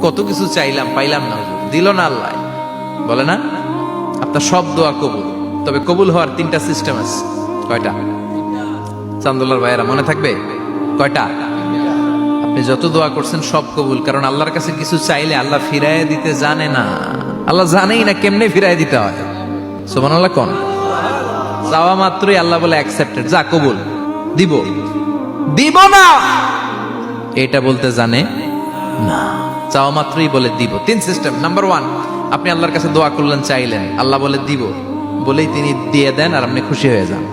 কত কিছু চাইলাম, পাইলাম না, দিল না আল্লাহ। বলে না আপনার সব দোয়া কবুল, তবে কবুল হওয়ার 3টা সিস্টেম আছে। কয়টা? চান্দুল্লার ভাইয়েরা মনে থাকবে কয়টা? আপনি যত দোয়া করছেন সব কবুল, কারণ আল্লাহর কাছে কিছু চাইলে আল্লাহ ফিরাইয়া দিতে জানে না। আল্লাহ জানেই না কেমনে ফিরাইয়া দিতে হয়। সুবহানাল্লাহ কোন? চাওয়া মাত্রই আল্লাহ বলে অ্যাকসেপ্টেড, যা কবুল, দিব দিব না এটা বলতে জানে না, চাওয়া মাত্রই বলে দিব। 3 সিস্টেম। নাম্বার 1, আপনি আল্লাহর কাছে দোয়া করলেন, চাইলেন, আল্লাহ বলে দিব, বলেই তিনি দিয়ে দেন আর আপনি খুশি হয়ে যান,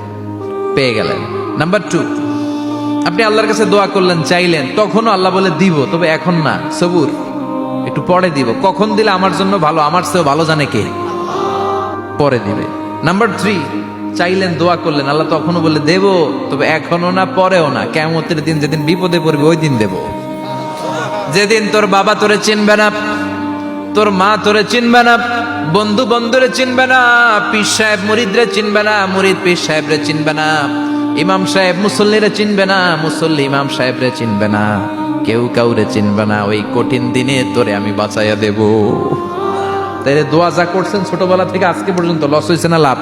পেয়ে গেলেন। নাম্বার 2, আপনি আল্লাহর কাছে দোয়া করলেন, চাইলেন, তখনও আল্লাহ বলে দিব, তবে এখন না, সবুর, একটু পরে দিব। কখন দিলে আমার জন্য ভালো, আমার চেয়েও ভালো জানে কে, পরে দিবে। নাম্বার 3, চাইলেন, দোয়া করলেন, আল্লাহ তখনও বলে দেব, তবে এখনো না, পরেও না, কিয়ামতের দিন যেদিন বিপদে পড়বে ওই দিন দেব। যেদিন তোর বাবা তোরে চিনবে না, তোর মা তোরে চিনবে না, বন্ধু বন্ধুরে চিনবে না, পীর সাহেব মুরিদরে চিনবে না, মুরিদ পীর সাহেবরে চিনবে না, ইমাম সাহেব মুসল্লিরে চিনবে না, মুসল্লি ইমাম সাহেবরে চিনবে না, কেউ কাউরে চিনবে না। ওই কঠিন দিনে তোরে আমি বাঁচাইয়া দেব। তাই দোয়া যা করছেন ছোটবেলা থেকে আজকে পর্যন্ত, লস হয়েছে না লাভ?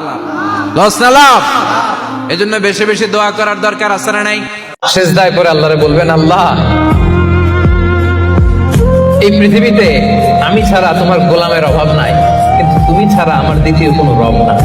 লস না লাভ? এজন্য বেশি বেশি দোয়া করার দরকার আছে না নাই? সিজদায় পড়ে আল্লাহরে বলবেন, আল্লাহ এই পৃথিবীতে আমি ছাড়া তোমার গোলামের অভাব নাই, কিন্তু তুমি ছাড়া আমার দ্বিতীয় কোনো রব নাই।